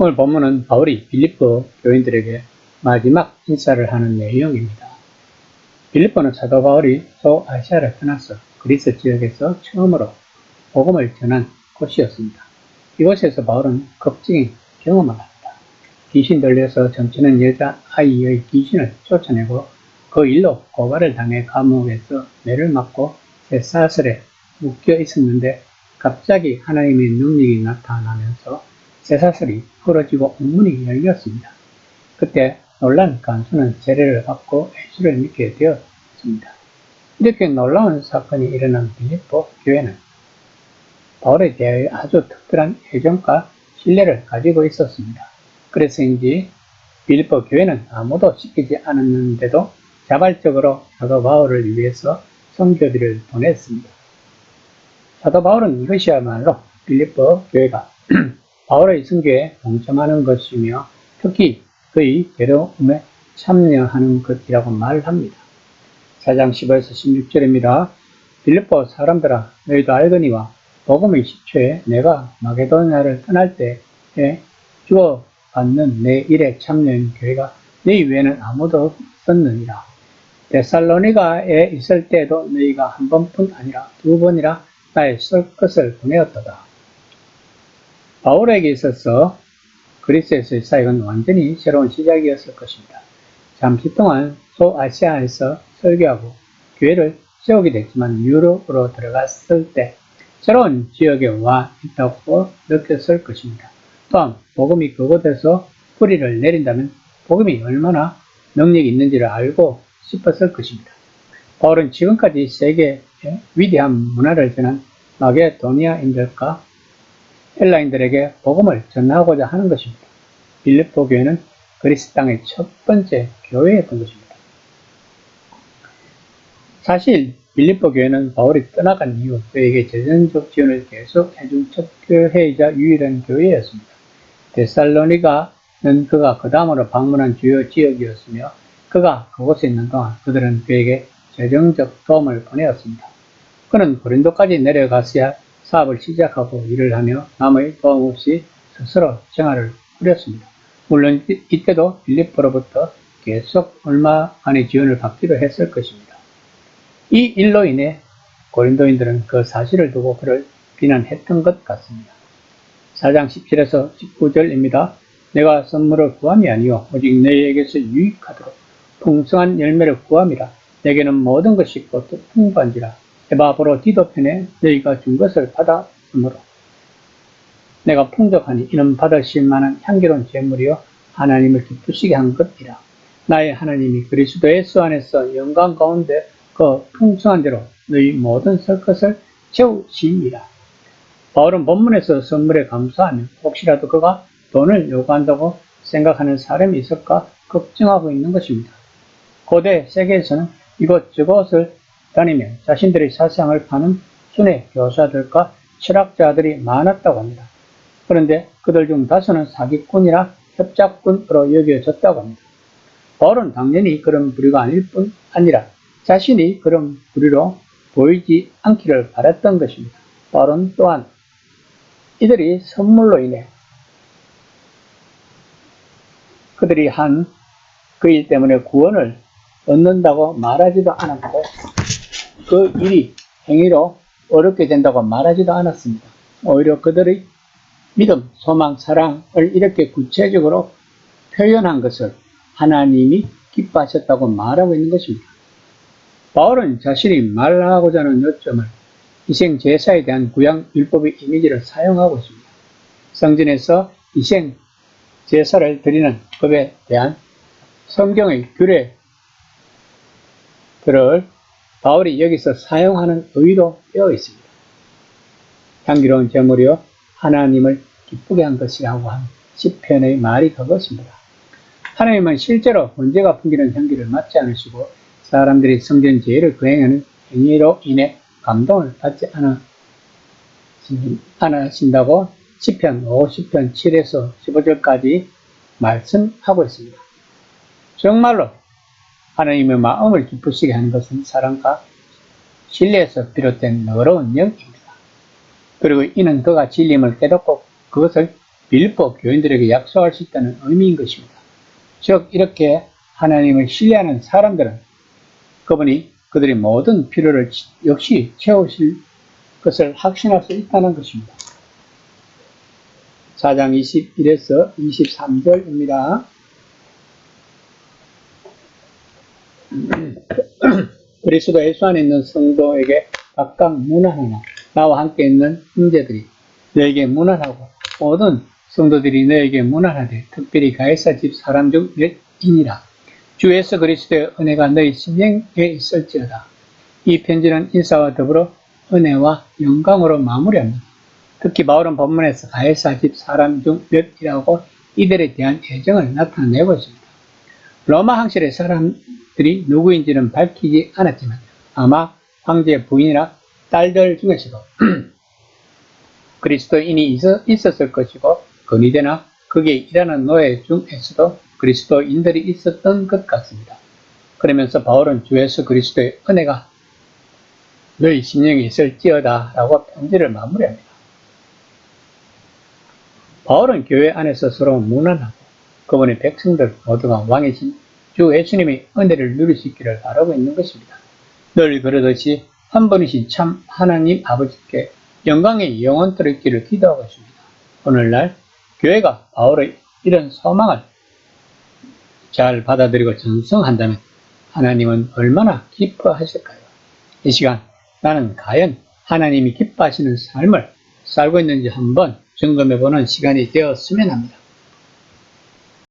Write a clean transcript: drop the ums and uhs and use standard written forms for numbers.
오늘 본문은 바울이 빌립보 교인들에게 마지막 인사를 하는 내용입니다. 빌립보는 사도 바울이 소아시아를 떠나서 그리스 지역에서 처음으로 복음을 전한 곳이었습니다. 이곳에서 바울은 극적인 경험을 합니다. 귀신 들려서 점치는 여자 아이의 귀신을 쫓아내고 그 일로 고발을 당해 감옥에서 매를 맞고 쇠사슬에 묶여 있었는데 갑자기 하나님의 능력이 나타나면서 쇠사슬이 풀어지고 옥문이 열렸습니다. 그때 놀란 간수는 세례를 받고 예수를 믿게 되었습니다. 이렇게 놀라운 사건이 일어난 빌립보 교회는 바울에 대하여 아주 특별한 애정과 신뢰를 가지고 있었습니다. 그래서인지 빌립보 교회는 아무도 시키지 않았는데도 자발적으로 사도 바울을 위해서 선교비를 보냈습니다. 사도 바울은 이것이야말로 빌립보 교회가 바울의 선교에 동참하는 것이며 특히 그의 괴로움에 참여하는 것이라고 말합니다. 4장 15에서 16절입니다. 빌립보 사람들아 너희도 알거니와 복음의 시초에 내가 마게도냐를 떠날 때에 주어받는 내 일에 참여한 교회가 너희 외에는 아무도 없었느니라. 데살로니가에 있을 때도 너희가 한 번뿐 아니라 두 번이나 나의 쓸 것을 보내었도다. 바울에게 있어서 그리스에서의 사역은 완전히 새로운 시작이었을 것입니다. 잠시 동안 소아시아에서 설교하고 교회를 세우게 됐지만 유럽으로 들어갔을 때 새로운 지역에 와 있다고 느꼈을 것입니다. 또한 복음이 그곳에서 뿌리를 내린다면 복음이 얼마나 능력이 있는지를 알고 싶었을 것입니다. 바울은 지금까지 세계에 위대한 문화를 전한 마게도니아인들과 헬라인들에게 복음을 전하고자 하는 것입니다. 빌립보 교회는 그리스 땅의 첫 번째 교회였던 것입니다. 사실 빌립보 교회는 바울이 떠나간 이후 그에게 재정적 지원을 계속 해준 첫 교회이자 유일한 교회였습니다. 데살로니가는 그가 그 다음으로 방문한 주요 지역이었으며 그가 그곳에 있는 동안 그들은 그에게 재정적 도움을 보내었습니다. 그는 고린도까지 내려가서야 사업을 시작하고 일을 하며 남의 도움 없이 스스로 생활을 꾸렸습니다. 물론 이때도 빌립보로부터 계속 얼마간의 지원을 받기도 했을 것입니다. 이 일로 인해 고린도인들은 그 사실을 두고 그를 비난했던 것 같습니다. 4장 17에서 19절입니다. 내가 선물을 구함이 아니요 오직 너희에게서 유익하도록 풍성한 열매를 구함이라. 내게는 모든 것이 있고 또 풍부한지라. 에바브로 디도편에 너희가 준 것을 받았으므로 내가 풍족하니 이는 받으실 만한 향기로운 제물이요 하나님을 기쁘시게 한 것이라. 나의 하나님이 그리스도 예수 안에서 영광 가운데 그 풍성한 대로 너희 모든 설 것을 채우시니라. 바울은 본문에서 선물에 감사하며 혹시라도 그가 돈을 요구한다고 생각하는 사람이 있을까 걱정하고 있는 것입니다. 고대 세계에서는 이곳저곳을 다니며 자신들의 사상을 파는 순회 교사들과 철학자들이 많았다고 합니다. 그런데 그들 중 다수는 사기꾼이나 협작꾼으로 여겨졌다고 합니다. 바울은 당연히 그런 부류가 아닐 뿐 아니라 자신이 그런 부류로 보이지 않기를 바랐던 것입니다. 바울은 또한 이들이 선물로 인해 그들이 한 그 일 때문에 구원을 얻는다고 말하지도 않았고 그 일이 행위로 어렵게 된다고 말하지도 않았습니다. 오히려 그들의 믿음, 소망, 사랑을 이렇게 구체적으로 표현한 것을 하나님이 기뻐하셨다고 말하고 있는 것입니다. 바울은 자신이 말하고자 하는 요점을 희생 제사에 대한 구약 율법의 이미지를 사용하고 있습니다. 성전에서 희생 제사를 드리는 법에 대한 성경의 규례들을 바울이 여기서 사용하는 의도 되어 있습니다. 향기로운 제물이요 하나님을 기쁘게 한 것이라고 한 시편의 말이 그것입니다. 하나님은 실제로 번제가 풍기는 향기를 맡지 않으시고 사람들이 성전 제의를 거행하는 행위로 인해 감동을 받지 않으신다고 시편 50편 7에서 15절까지 말씀하고 있습니다. 정말로 하나님의 마음을 기쁘시게 하는 것은 사랑과 신뢰에서 비롯된 너그러운 영입니다. 그리고 이는 그가 진림을 깨닫고 그것을 빌립보 교인들에게 약속할 수 있다는 의미인 것입니다. 즉 이렇게 하나님을 신뢰하는 사람들은 그분이 그들의 모든 필요를 역시 채우실 것을 확신할 수 있다는 것입니다. 4장 21에서 23절입니다. 그리스도 예수 안에 있는 성도에게 각각 문안하나 나와 함께 있는 형제들이 너에게 문안하고 모든 성도들이 너에게 문안하되 특별히 가이사 집 사람 중 몇이니라. 주 예수 그리스도의 은혜가 너희 심령에 있을지어다. 이 편지는 인사와 더불어 은혜와 영광으로 마무리합니다. 특히 바울은 본문에서 가이사 집 사람 중 몇이라고 이들에 대한 애정을 나타내고 있습니다. 로마 황실의 사람들이 누구인지는 밝히지 않았지만 아마 황제의 부인이나 딸들 중에서도 그리스도인이 있었을 것이고 건의되나 거기에 일하는 노예 중에서도 그리스도인들이 있었던 것 같습니다. 그러면서 바울은 주 예수 그리스도의 은혜가 너희 심령에 있을지어다 라고 편지를 마무리합니다. 바울은 교회 안에서 서로 문안하고 그분의 백성들 모두가 왕이신 주 예수님의 은혜를 누릴 수 있기를 바라고 있는 것입니다. 늘 그러듯이 한 분이신 참 하나님 아버지께 영광의 영원토록 있기를 기도하고 있습니다. 오늘날 교회가 바울의 이런 소망을 잘 받아들이고 전승한다면 하나님은 얼마나 기뻐하실까요? 이 시간 나는 과연 하나님이 기뻐하시는 삶을 살고 있는지 한번 점검해보는 시간이 되었으면 합니다.